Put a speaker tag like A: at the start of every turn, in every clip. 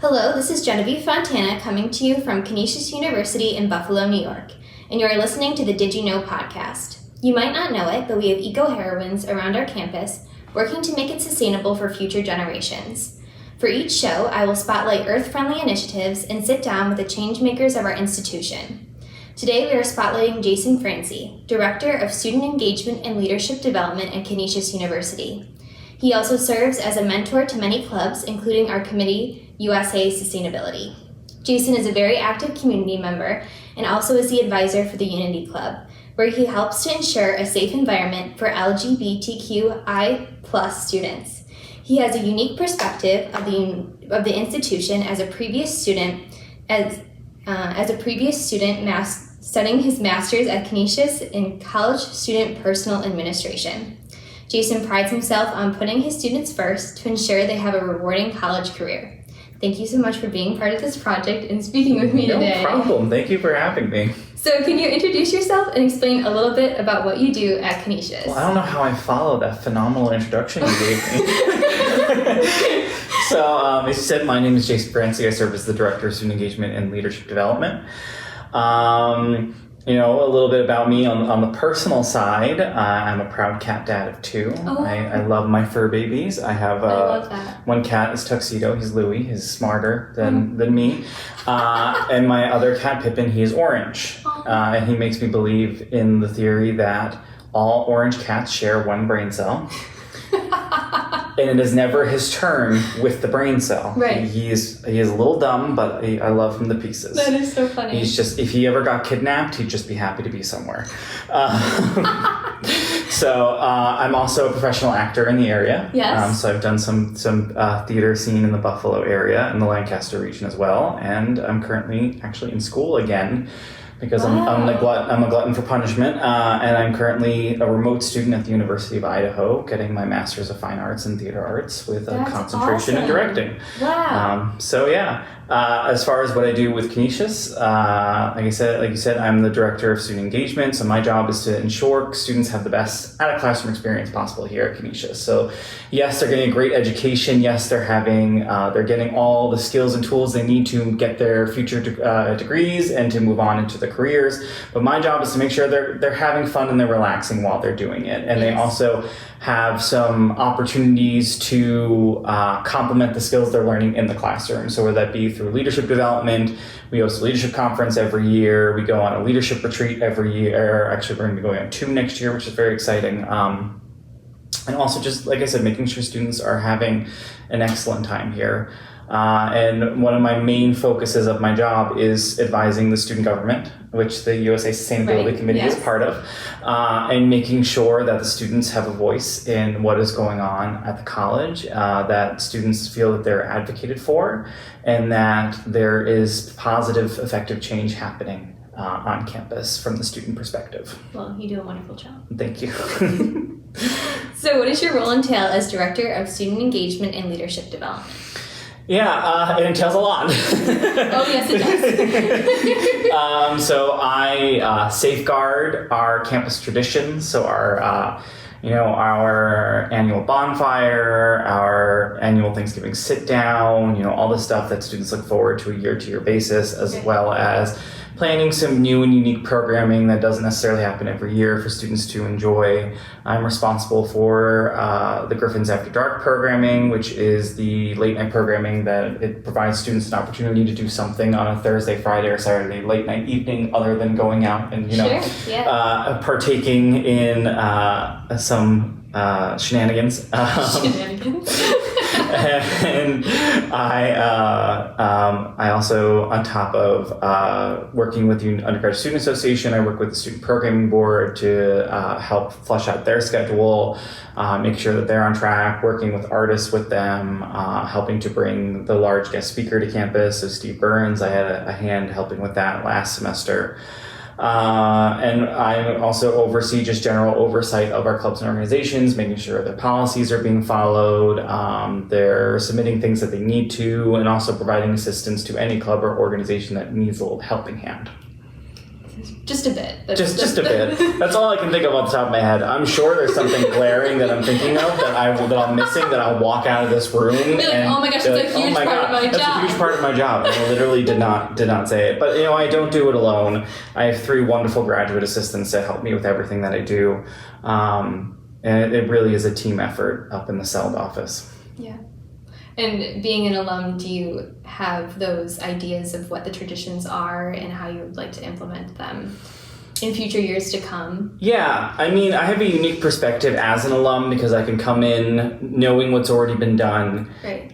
A: Hello, this is Genevieve Fontana coming to you from Canisius University in Buffalo, New York, and you are listening to the Did You Know podcast. You might not know it, but we have eco-heroines around our campus working to make it sustainable for future generations. For each show, I will spotlight earth-friendly initiatives and sit down with the changemakers of our institution. Today, we are spotlighting Jason Francey, Director of Student Engagement and Leadership Development at Canisius University. He also serves as a mentor to many clubs, including our committee, USA Sustainability. Jason is a very active community member and also is the advisor for the Unity Club, where he helps to ensure a safe environment for LGBTQI+ students. He has a unique perspective of the institution as a previous student, studying his master's at Canisius in College Student Personal Administration. Jason prides himself on putting his students first to ensure they have a rewarding college career. Thank you so much for being part of this project and speaking with me today.
B: No problem. Thank you for having me.
A: So can you introduce yourself and explain a little bit about what you do at Canisius?
B: Well, I don't know how I follow that phenomenal introduction you gave me. So, as you said, my name is Jason Francey. I serve as the Director of Student Engagement and Leadership Development. A little bit about me on the personal side. I'm a proud cat dad of two.
A: Oh.
B: I love my fur babies. I have
A: I love that.
B: One cat is Tuxedo. He's Louie. He's smarter than me. And my other cat, Pippin, he is orange. And he makes me believe in the theory that all orange cats share one brain cell. And it is never his turn with the brain cell.
A: Right.
B: He is a little dumb, but I love him to pieces.
A: That is so funny.
B: He's just, if he ever got kidnapped, he'd just be happy to be somewhere. So I'm also a professional actor in the area.
A: Yes.
B: So I've done some theater scene in the Buffalo area and the Lancaster region as well. And I'm currently actually in school again, because I'm a glutton for punishment, and I'm currently a remote student at the University of Idaho, getting my Master's of Fine Arts in Theater Arts with a concentration in directing.
A: Wow.
B: As far as what I do with Canisius, like you said, I'm the Director of Student Engagement, so my job is to ensure students have the best out-of-classroom experience possible here at Canisius. So yes, they're getting a great education. Yes, they're getting all the skills and tools they need to get their future degrees and to move on into their careers. But my job is to make sure they're having fun and they're relaxing while they're doing it. And They also have some opportunities to complement the skills they're learning in the classroom. So whether that be through leadership development, we host a leadership conference every year. We go on a leadership retreat every year. Actually, we're going to be going on 2 next year, which is very exciting. And also just, like I said, making sure students are having an excellent time here. And one of my main focuses of my job is advising the student government, which the USA Sustainability Committee is part of, and making sure that the students have a voice in what is going on at the college, that students feel that they're advocated for, and that there is positive, effective change happening on campus from the student perspective.
A: Well, you do a wonderful job.
B: Thank you.
A: So what does your role entail as Director of Student Engagement and Leadership Development?
B: Yeah, it entails a lot.
A: Oh, yes, it does.
B: So I safeguard our campus traditions. So our annual bonfire, our annual Thanksgiving sit down, all the stuff that students look forward to a year-to-year basis, as well as planning some new and unique programming that doesn't necessarily happen every year for students to enjoy. I'm responsible for the Griffins After Dark programming, which is the late night programming that it provides students an opportunity to do something on a Thursday, Friday, or Saturday late night evening other than going out and, partaking in some shenanigans. And I also, on top of working with the Undergraduate Student Association, I work with the Student Programming Board to help flush out their schedule, make sure that they're on track, working with artists with them, helping to bring the large guest speaker to campus. So Steve Burns, I had a hand helping with that last semester. And I also oversee just general oversight of our clubs and organizations, making sure their policies are being followed, they're submitting things that they need to, and also providing assistance to any club or organization that needs a little helping hand.
A: Just a bit.
B: Just a bit. That's all I can think of off the top of my head. I'm sure there's something glaring that I'm thinking of that I'm missing, that I'll walk out of this room and
A: oh my gosh, that's a huge part of my job.
B: That's a huge part of my job. I literally did not say it. But I don't do it alone. I have 3 wonderful graduate assistants that help me with everything that I do. And it really is a team effort up in the Seld office.
A: Yeah. And being an alum, do you have those ideas of what the traditions are and how you would like to implement them in future years to come?
B: Yeah, I have a unique perspective as an alum because I can come in knowing what's already been done.
A: Right.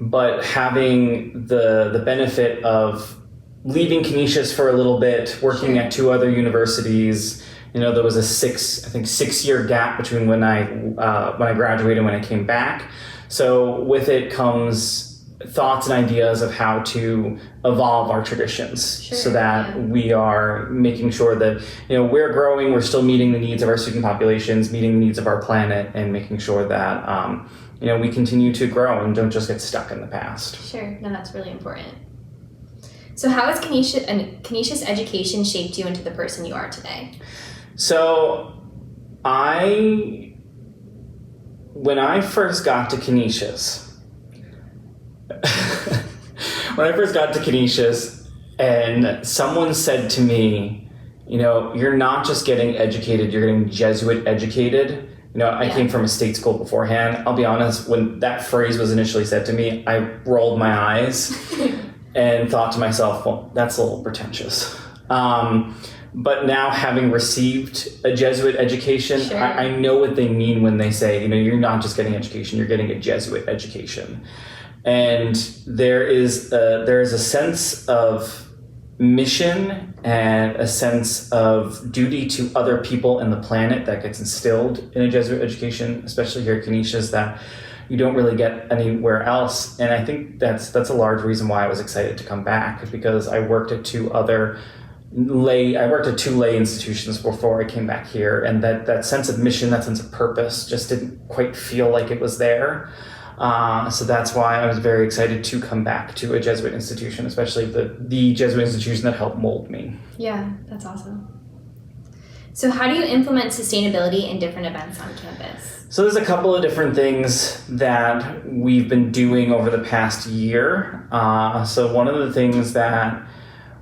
B: But having the benefit of leaving Canisius for a little bit, working at 2 other universities. There was a 6-year gap between when I graduated and when I came back. So with it comes thoughts and ideas of how to evolve our traditions so that we are making sure that, we're growing, we're still meeting the needs of our student populations, meeting the needs of our planet, and making sure that, we continue to grow and don't just get stuck in the past.
A: Sure. No, that's really important. So how has Canisius education shaped you into the person you are today?
B: So when I first got to Canisius, and someone said to me, you're not just getting educated, you're getting Jesuit educated. I came from a state school beforehand. I'll be honest, when that phrase was initially said to me, I rolled my eyes and thought to myself, well, that's a little pretentious. But now, having received a Jesuit education, I know what they mean when they say, you're not just getting education, you're getting a Jesuit education. And there is a sense of mission and a sense of duty to other people and the planet that gets instilled in a Jesuit education, especially here at Canisius, that you don't really get anywhere else. And I think that's a large reason why I was excited to come back, because I worked at 2 lay institutions before I came back here, and that sense of mission, that sense of purpose just didn't quite feel like it was there. So that's why I was very excited to come back to a Jesuit institution, especially the Jesuit institution that helped mold me.
A: Yeah, that's awesome. So how do you implement sustainability in different events on campus?
B: So there's a couple of different things that we've been doing over the past year. So one of the things that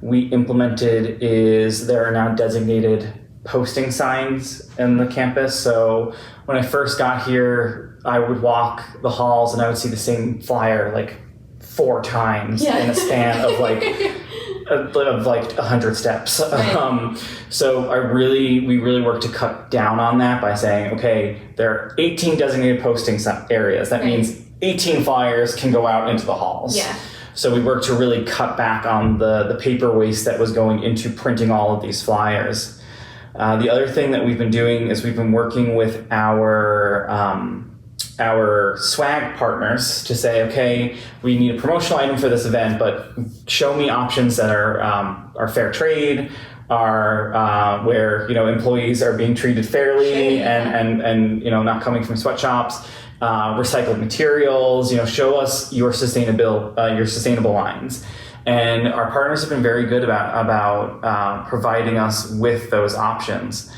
B: we implemented is there are now designated posting signs in the campus. So when I first got here, I would walk the halls and I would see the same flyer like 4 times in a span of like 100 steps. Right. So we really worked to cut down on that by saying, okay, there are 18 designated posting areas. That means 18 flyers can go out into the halls.
A: Yeah.
B: So we worked to really cut back on the paper waste that was going into printing all of these flyers. The other thing that we've been doing is we've been working with our swag partners to say, okay, we need a promotional item for this event, but show me options that are fair trade, are where employees are being treated fairly and not coming from sweatshops. Recycled materials, show us your sustainable lines. And our partners have been very good about providing us with those options.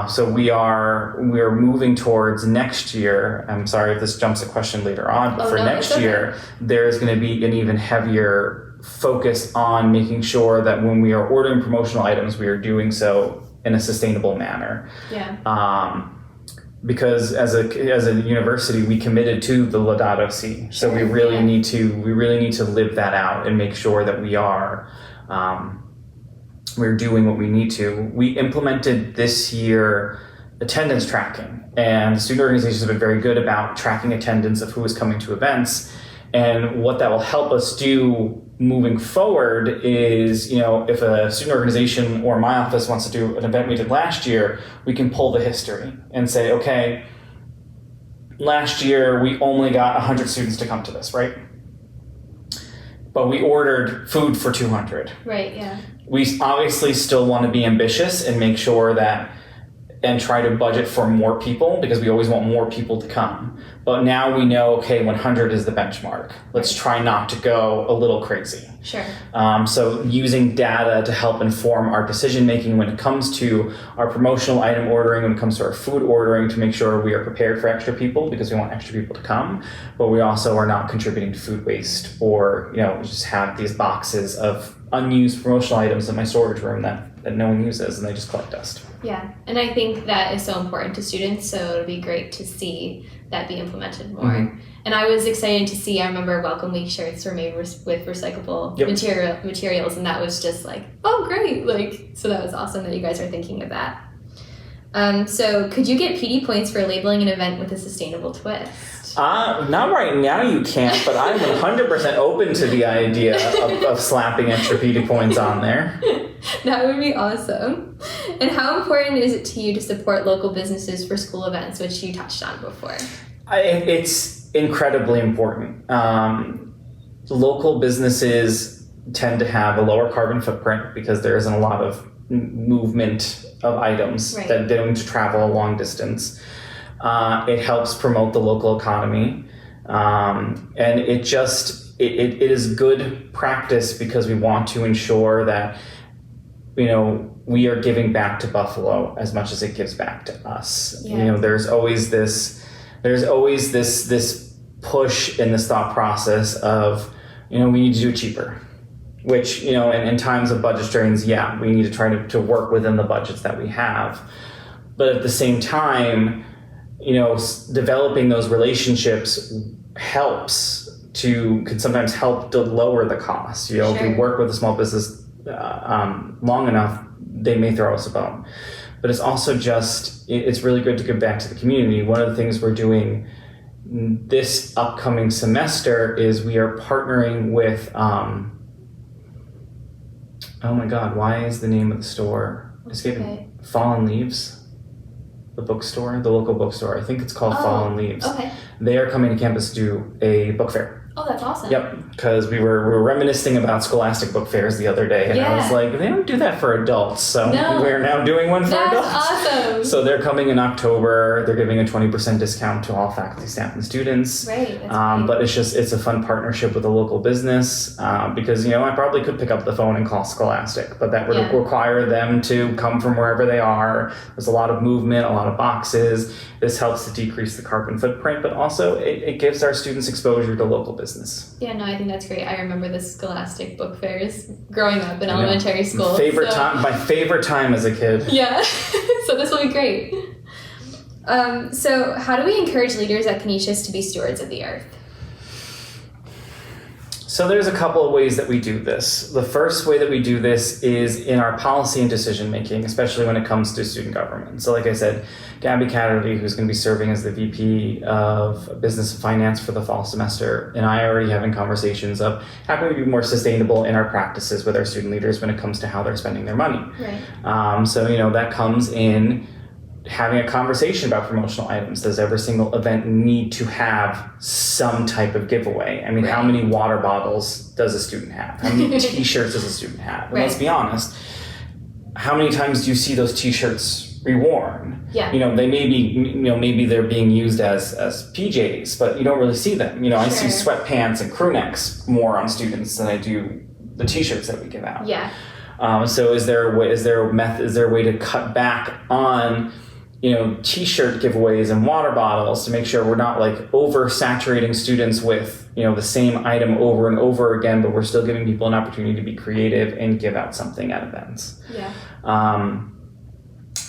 B: So we are moving towards next year. I'm sorry if this jumps a question later on, but next year, there's going to be an even heavier focus on making sure that when we are ordering promotional items, we are doing so in a sustainable manner.
A: Yeah.
B: Because as a university, we committed to the Laudato Si, so we really need to live that out and make sure that we're doing what we need to. We implemented this year attendance tracking, and the student organizations have been very good about tracking attendance of who is coming to events. And what that will help us do moving forward is, if a student organization or my office wants to do an event we did last year, we can pull the history and say, okay, last year we only got 100 students to come to this, right? But we ordered food for 200.
A: Right, yeah.
B: We obviously still want to be ambitious and make sure that and try to budget for more people because we always want more people to come. But now we know, okay, 100 is the benchmark. Let's try not to go a little crazy.
A: Sure.
B: So using data to help inform our decision making when it comes to our promotional item ordering, when it comes to our food ordering, to make sure we are prepared for extra people because we want extra people to come, but we also are not contributing to food waste or, just have these boxes of unused promotional items in my storage room that no one uses and they just collect dust.
A: Yeah, and I think that is so important to students, so it'll be great to see that be implemented more. Mm-hmm. And I was excited to see, I remember Welcome Week shirts were made with recyclable materials, and that was just like, oh great, so that was awesome that you guys are thinking of that. So could you get PD points for labeling an event with a sustainable twist?
B: Not right now you can't, but I'm 100% open to the idea of slapping extra PD points on there.
A: That would be awesome. And how important is it to you to support local businesses for school events, which you touched on before?
B: It's incredibly important. Local businesses tend to have a lower carbon footprint because there isn't a lot of movement of items that don't travel a long distance. It helps promote the local economy. And it is good practice because we want to ensure that we are giving back to Buffalo as much as it gives back to us. Yeah. There's always this push in this thought process of, we need to do it cheaper, which, in times of budget strains, we need to try to work within the budgets that we have. But at the same time, developing those relationships could sometimes help to lower the cost. If we work with a small business long enough, they may throw us a bone. But it's also it's really good to give back to the community. One of the things we're doing this upcoming semester is we are partnering with, oh my God, why is the name of the store escaping? Fallen Leaves, the bookstore, the local bookstore. I think it's called Fallen Leaves. Okay. They are coming to campus to do a book fair.
A: Oh, that's awesome.
B: Yep, because we were reminiscing about scholastic book fairs the other day, and I was like, they don't do that for adults, so we're now doing one for adults.
A: That's awesome.
B: So they're coming in October. They're giving a 20% discount to all faculty, staff, and students.
A: Right. That's
B: but it's a fun partnership with a local business because I probably could pick up the phone and call Scholastic, but that would require them to come from wherever they are. There's a lot of movement, a lot of boxes. This helps to decrease the carbon footprint, but also it gives our students exposure to local business.
A: Yeah, no, I think that's great. I remember the Scholastic book fairs growing up in elementary school.
B: My favorite time as a kid.
A: Yeah, so this will be great. So how do we encourage leaders at Canisius to be stewards of the earth?
B: So there's a couple of ways that we do this. The first way that we do this is in our policy and decision making, especially when it comes to student government. So like I said, Gabby Catterley, who's going to be serving as the VP of Business and Finance for the fall semester, and I are already having conversations of how can we be more sustainable in our practices with our student leaders when it comes to how they're spending their money.
A: Right.
B: So that comes in having a conversation about promotional items. Does every single event need to have some type of giveaway? I mean, How many water bottles does a student have? How many t-shirts does a student have? And let's be honest, how many times do you see those t-shirts reworn?
A: Yeah.
B: They may be, maybe they're being used as PJs, but you don't really see them. I see sweatpants and crew necks more on students than I do the t-shirts that we give out.
A: Yeah.
B: So is there a way to cut back on t-shirt giveaways and water bottles to make sure we're not oversaturating students with the same item over and over again, but we're still giving people an opportunity to be creative and give out something at events.
A: Yeah.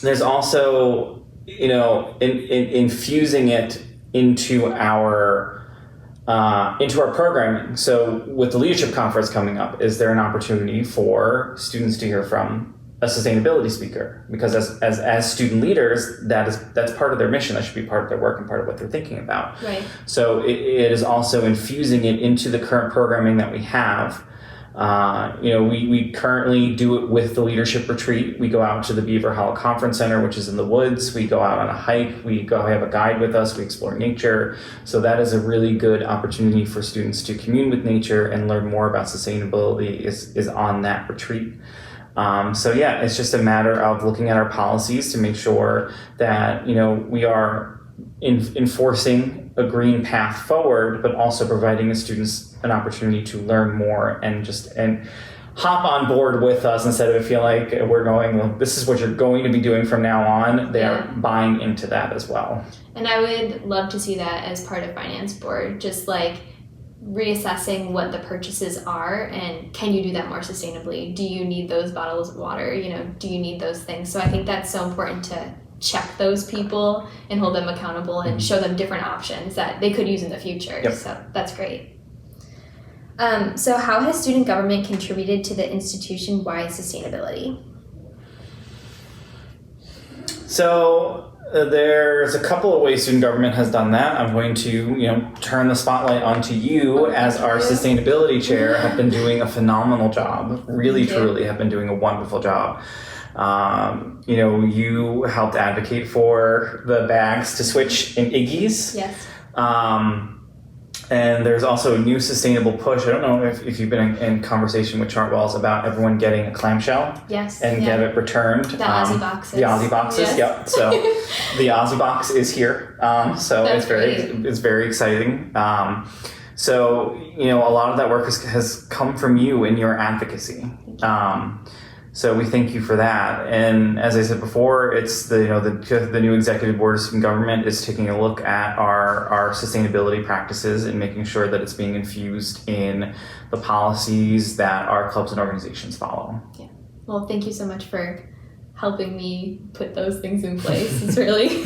B: There's also infusing it into our programming. So with the leadership conference coming up, is there an opportunity for students to hear from a sustainability speaker? Because as student leaders, that's part of their mission. That should be part of their work and part of what they're thinking about.
A: Right.
B: So it is also infusing it into the current programming that we have. We currently do it with the leadership retreat. We go out to the Beaver Hollow Conference Center, which is in the woods. We go out on a hike. We have a guide with us. We explore nature. So that is a really good opportunity for students to commune with nature and learn more about sustainability is on that retreat. So yeah, it's just a matter of looking at our policies to make sure that, we are enforcing a green path forward, but also providing the students an opportunity to learn more and hop on board with us instead of feel like we're going, well, this is what you're going to be doing from now on. They are buying into that as well.
A: And I would love to see that as part of finance board, just like reassessing what the purchases are and can you do that more sustainably? Do you need those bottles of water? Do you need those things? So I think that's so important to check those people and hold them accountable and show them different options that they could use in the future.
B: Yep.
A: So that's great. So how has student government contributed to the institution-wide sustainability?
B: So there's a couple of ways student government has done that. I'm going to, turn the spotlight onto you as our sustainability chair. Have been doing a phenomenal job. Really, truly have been doing a wonderful job. You helped advocate for the bags to switch in Iggy's.
A: Yes.
B: And there's also a new sustainable push. I don't know if you've been in conversation with Chartwells about everyone getting a clamshell.
A: Yes.
B: And get it returned.
A: The Aussie boxes.
B: The Aussie boxes,
A: yes.
B: Yep. So the Aussie box is here. So
A: That's
B: it's very exciting. So, a lot of that work has come from you in your advocacy. So we thank you for that. And as I said before, it's the new executive board of student government is taking a look at our sustainability practices and making sure that it's being infused in the policies that our clubs and organizations follow.
A: Yeah. Well, thank you so much for helping me put those things in place. It's really,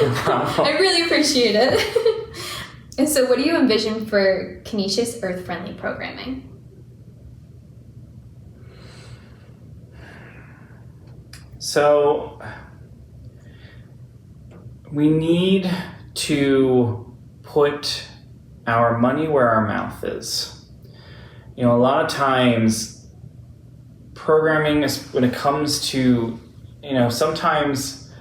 A: I really appreciate it. And so what do you envision for Canisius Earth-Friendly programming?
B: So we need to put our money where our mouth is. A lot of times programming when it comes to, sometimes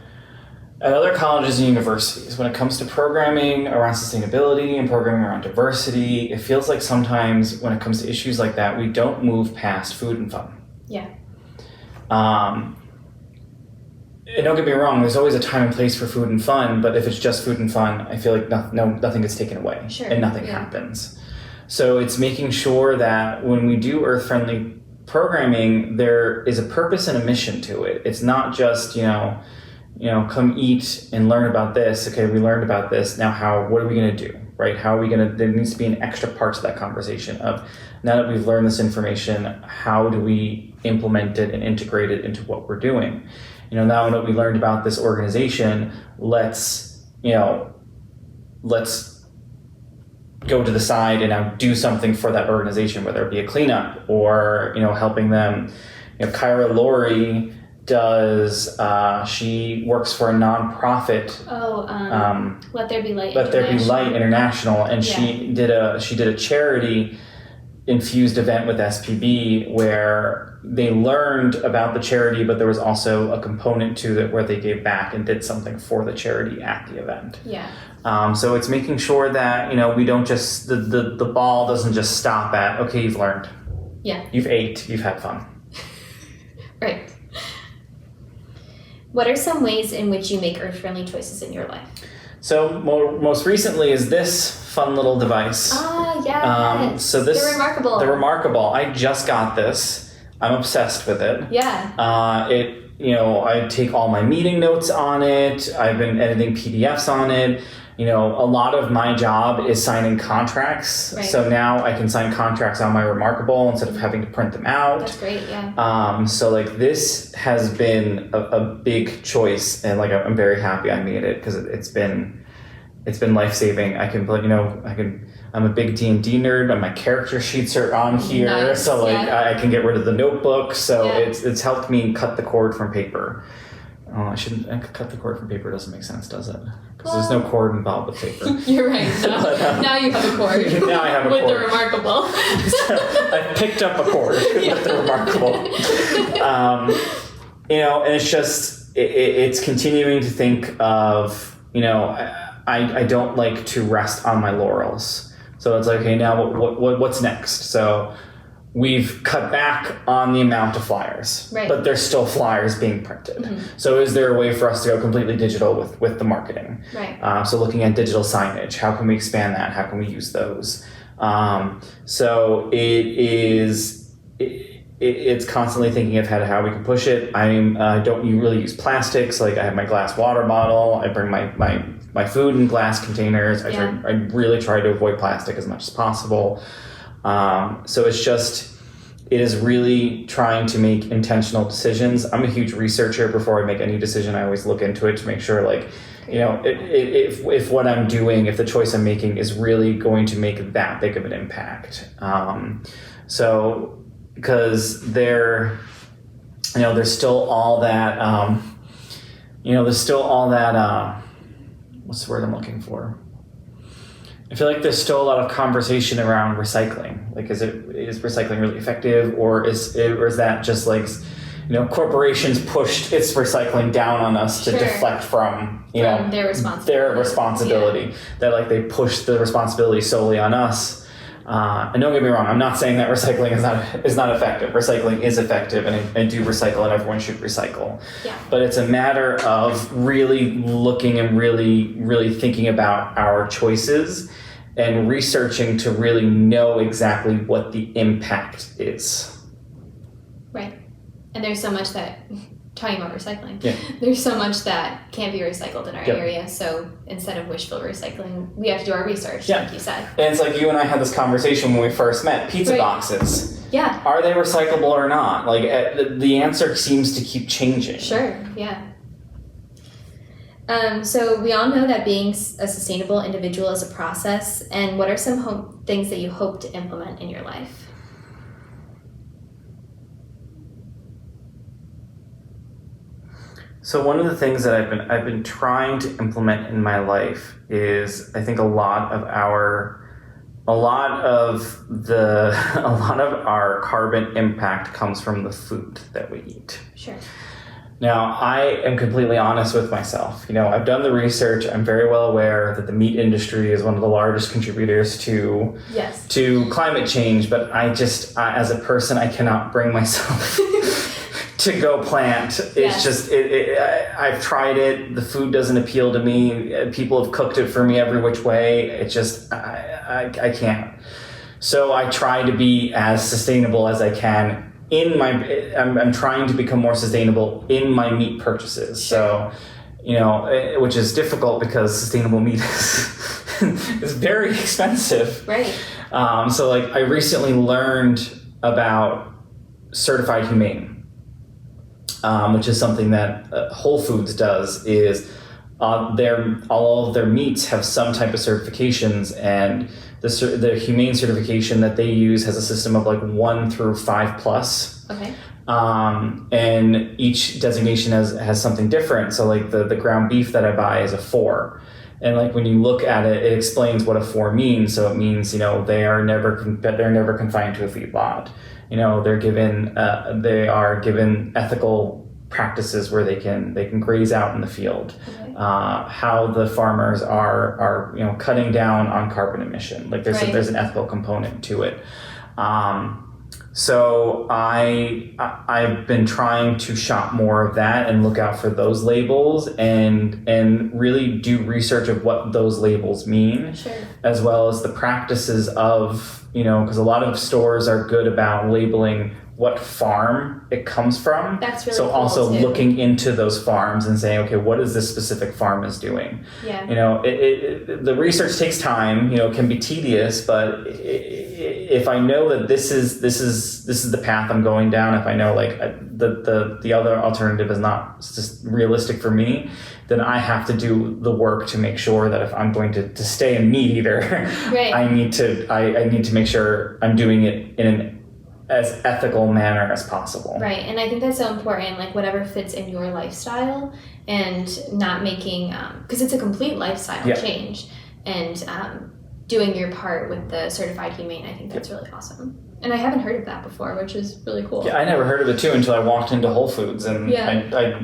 B: at other colleges and universities, when it comes to programming around sustainability and programming around diversity, it feels like sometimes when it comes to issues like that, we don't move past food and fun.
A: Yeah.
B: And don't get me wrong, there's always a time and place for food and fun, but if it's just food and fun, I feel like nothing gets taken away.
A: Sure.
B: And nothing happens. So it's making sure that when we do earth-friendly programming, there is a purpose and a mission to it. It's not just, come eat and learn about this. Okay, we learned about this. Now what are we going to do, right? there needs to be an extra part to that conversation of, now that we've learned this information, how do we implement it and integrate it into what we're doing? Now that we learned about this organization, let's go to the side and now do something for that organization, whether it be a cleanup or, helping them. Kyra Laurie does, she works for a nonprofit.
A: Let There Be Light.
B: Let There Be Light International. And she did a charity infused event with SPB where they learned about the charity, but there was also a component to it where they gave back and did something for the charity at the event.
A: Yeah.
B: So it's making sure that, we don't just, the ball doesn't just stop at, okay, you've learned.
A: Yeah.
B: You've ate, you've had fun.
A: Right. What are some ways in which you make earth-friendly choices in your life?
B: So most recently is this fun little device.
A: Yeah.
B: So this,
A: They're remarkable.
B: They're remarkable. I just got this. I'm obsessed with it.
A: Yeah.
B: I take all my meeting notes on it. I've been editing PDFs on it. A lot of my job is signing contracts.
A: Right.
B: So now I can sign contracts on my Remarkable instead of having to print them out.
A: That's great, yeah.
B: So this has been a big choice, and I'm very happy I made it because it's been life-saving. I'm a big D&D nerd, and my character sheets are on here.
A: Nice.
B: So I can get rid of the notebook. So
A: Yeah.
B: it's helped me cut the cord from paper. Oh, I shouldn't. Cut the cord from paper doesn't make sense, does it? Because there's no cord involved with paper.
A: You're right. Now you have a cord.
B: Now I have a
A: with
B: cord.
A: the Remarkable.
B: I picked up a cord with the Remarkable. And it's just it's continuing to think of I don't like to rest on my laurels. So it's like, okay, now what's next? So we've cut back on the amount of flyers,
A: right.
B: but there's still flyers being printed. So is there a way for us to go completely digital with the marketing?
A: Right.
B: So looking at digital signage, how can we expand that? How can we use those? So it's constantly thinking of how we can push it. I don't really use plastics. Like I have my glass water bottle. I bring my food in glass containers. I really try to avoid plastic as much as possible. So it is really trying to make intentional decisions. I'm a huge researcher. Before I make any decision, I always look into it to make sure, like, you know, if what I'm doing, if the choice I'm making is really going to make that big of an impact. So because there's still all that, what's the word I'm looking for? I feel like there's still a lot of conversation around recycling. Like, is recycling really effective, or is that just like, you know, corporations pushed its recycling down on us to deflect from their responsibility. That like they pushed the responsibility solely on us. And don't get me wrong, I'm not saying that recycling is not effective. Recycling is effective, and I do recycle, and everyone should recycle.
A: Yeah.
B: But it's a matter of really looking and really, really thinking about our choices and researching to really know exactly what the impact is.
A: Right. And there's so much that, talking about recycling,
B: there's
A: so much that can't be recycled in our area. So instead of wishful recycling, we have to do our research, like you said.
B: And it's like you and I had this conversation when we first met. Pizza boxes.
A: Yeah.
B: Are they recyclable or not? Like the answer seems to keep changing.
A: Sure. Yeah. So we all know that being a sustainable individual is a process. And what are some things that you hope to implement in your life?
B: So one of the things that I've been trying to implement in my life is, I think a lot of our carbon impact comes from the food that we eat.
A: Sure.
B: Now, I am completely honest with myself. You know, I've done the research. I'm very well aware that the meat industry is one of the largest contributors to climate change. But as a person, I cannot bring myself to go plant. It's just, I've tried it. The food doesn't appeal to me. People have cooked it for me every which way. It just, I can't. So I try to be as sustainable as I can. I'm trying to become more sustainable in my meat purchases. So, you know, which is difficult because sustainable meat is very expensive.
A: Right.
B: So like I recently learned about certified humane, which is something that Whole Foods does. Is all of their meats have some type of certifications, and the humane certification that they use has a system of like 1 through 5+.
A: Okay.
B: And each designation has something different. So like the ground beef that I buy is a 4. And like when you look at it, it explains what a 4 means. So it means, you know, they're never confined to a feedlot. You know, they are given ethical practices where they can graze out in the field.
A: Okay.
B: How the farmers are you know, cutting down on carbon emission. Like there's an ethical component to it. So I've been trying to shop more of that and look out for those labels and really do research of what those labels mean, as well as the practices of, you know, because a lot of stores are good about labeling what farm it comes from.
A: That's really
B: so
A: cool
B: also
A: too.
B: Looking into those farms and saying, okay, what is this specific farm is doing?
A: Yeah.
B: You know, the research takes time. You know, can be tedious, but if I know that this is the path I'm going down, if I know like the other alternative is not just realistic for me, then I have to do the work to make sure that if I'm going to stay a meat eater, I need to make sure I'm doing it in an as ethical manner as possible.
A: Right. And I think that's so important, like whatever fits in your lifestyle, and not making, because it's a complete lifestyle change, and doing your part with the certified humane. I think that's really awesome. And I haven't heard of that before, which is really cool.
B: Yeah, I never heard of it too until I walked into Whole Foods, and I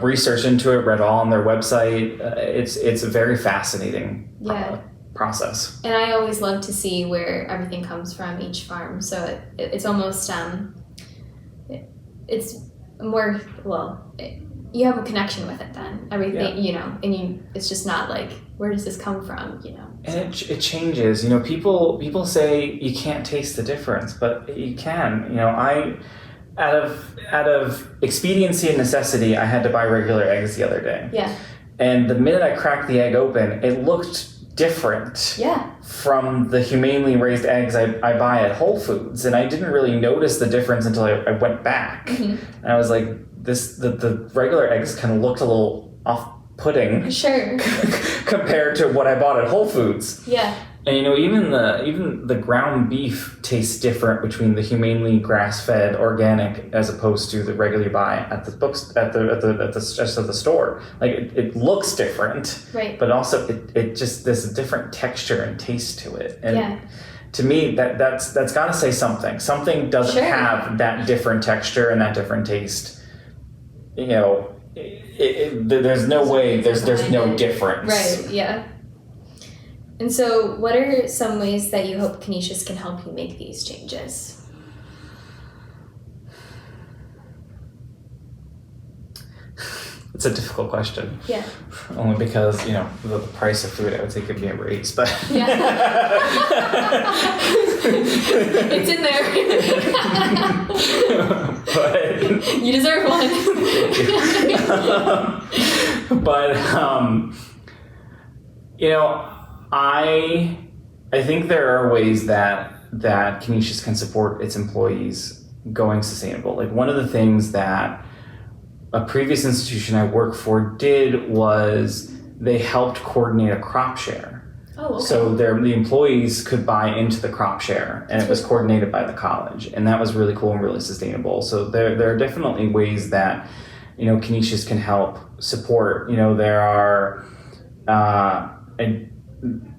B: researched into it, read all on their website. It's a very fascinating process.
A: And I always love to see where everything comes from each farm. So it's almost, it's more, you have a connection with it then. Everything, and it's just not like, where does this come from,
B: And it changes. People say you can't taste the difference, but you can. I out of expediency and necessity, I had to buy regular eggs the other day.
A: Yeah.
B: And the minute I cracked the egg open, it looked different.
A: Yeah.
B: From the humanely raised eggs I buy at Whole Foods, and I didn't really notice the difference until I went back. Mm-hmm. And I was like, the regular eggs kind of looked a little off-putting.
A: Sure.
B: Compared to what I bought at Whole Foods.
A: Yeah.
B: And even the ground beef tastes different between the humanely grass-fed organic as opposed to the regular you buy at the books at the store. Like it looks different,
A: right?
B: But also it just there's a different texture and taste to it. And
A: yeah.
B: To me that's got to say something. Something doesn't
A: sure.
B: have that different texture and that different taste. There's no way. There's no difference.
A: Right. Yeah. And so, what are some ways that you hope Canisius can help you make these changes?
B: It's a difficult question.
A: Yeah.
B: Only because, the price of food, I would say, could be a raise, but...
A: Yeah. It's in there.
B: But...
A: You deserve one.
B: I think there are ways that Canisius can support its employees going sustainable. Like one of the things that a previous institution I worked for did was they helped coordinate a crop share.
A: Oh, okay.
B: So the employees could buy into the crop share, and it was coordinated by the college, and that was really cool and really sustainable. So there are definitely ways that Canisius can help support. There are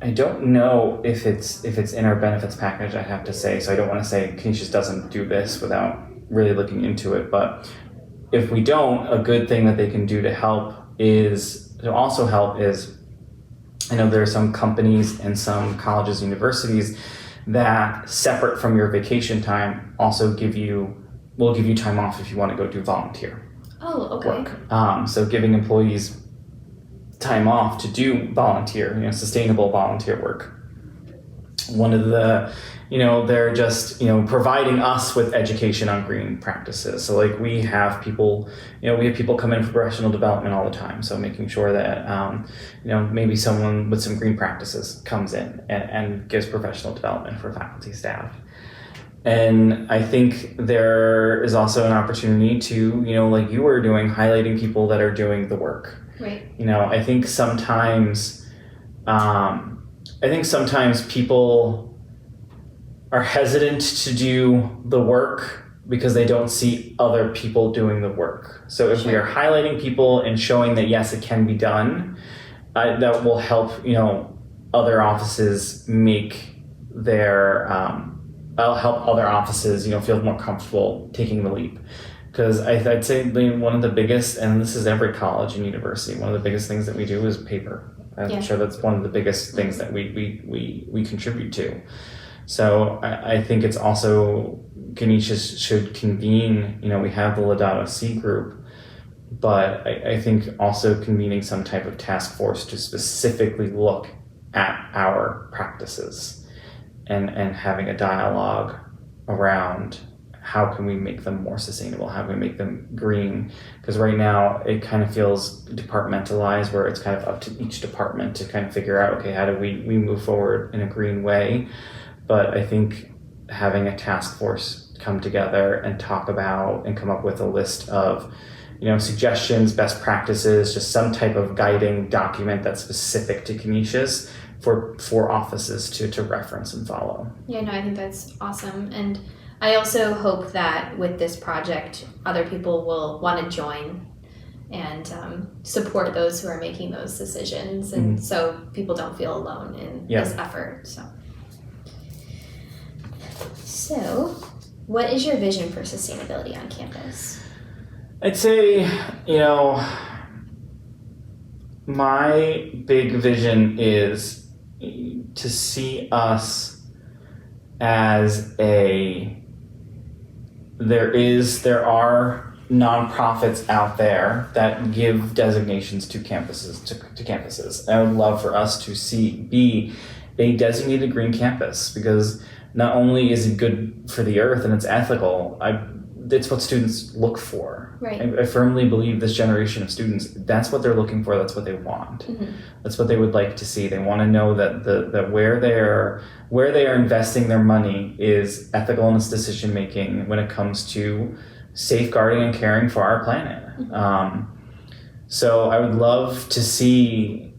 B: I don't know if it's in our benefits package, I have to say, so I don't want to say Canisius doesn't do this without really looking into it, but if we don't, a good thing that they can do to help is there are some companies and some colleges, universities that separate from your vacation time also will give you time off if you want to go do volunteer work. So giving employees time off to do volunteer, sustainable volunteer work. One of the, they're just, providing us with education on green practices. So like we have people come in for professional development all the time. So making sure that, maybe someone with some green practices comes in and gives professional development for faculty, staff. And I think there is also an opportunity to, like you were doing, highlighting people that are doing the work.
A: Right.
B: I think sometimes people are hesitant to do the work because they don't see other people doing the work. So if we are highlighting people and showing that yes, it can be done, that will help other offices make their help other offices feel more comfortable taking the leap. Because I'd say one of the biggest, and this is every college and university, one of the biggest things that we do is paper. I'm sure that's one of the biggest things that we contribute to. So I think it's also Canisius should convene. We have the Laudato Si group, but I think also convening some type of task force to specifically look at our practices and having a dialogue around how can we make them more sustainable? How can we make them green? Because right now it kind of feels departmentalized, where it's kind of up to each department to kind of figure out, okay, how do we move forward in a green way? But I think having a task force come together and talk about and come up with a list of, suggestions, best practices, just some type of guiding document that's specific to Canisius for offices to reference and follow.
A: Yeah, no, I think that's awesome. And I also hope that with this project, other people will want to join and support those who are making those decisions, and so people don't feel alone in this effort. So, what is your vision for sustainability on campus?
B: I'd say, my big vision is to see us as there are nonprofits out there that give designations to campuses. I would love for us to be a designated green campus, because not only is it good for the earth and it's ethical, it's what students look for.
A: Right.
B: I firmly believe this generation of students, that's what they're looking for, that's what they want.
A: Mm-hmm.
B: That's what they would like to see. They want to know that where they are investing their money is ethical in its decision making when it comes to safeguarding and caring for our planet.
A: Mm-hmm.
B: So I would love to see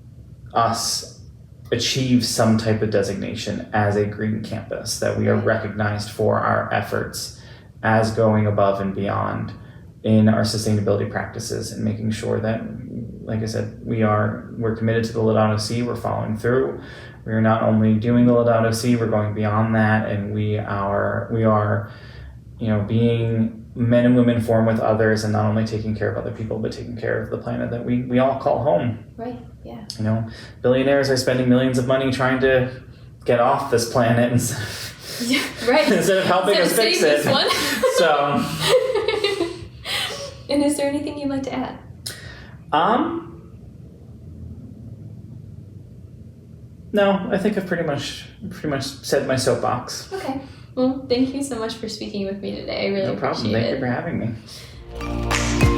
B: us achieve some type of designation as a green campus, that we are recognized for our efforts as going above and beyond in our sustainability practices, and making sure that, like I said, we're committed to the Lodato Sea, we're following through. We are not only doing the Lodato Sea, we're going beyond that, and we are being men and women formed with others, and not only taking care of other people, but taking care of the planet that we all call home.
A: Right, yeah.
B: Billionaires are spending millions of money trying to get off this planet instead of helping us fix it.
A: One.
B: So.
A: And is there anything you'd like to add?
B: No, I think I've pretty much said my soapbox.
A: Okay. Well, thank you so much for speaking with me today. I really appreciate it.
B: No problem. Thank you for having me.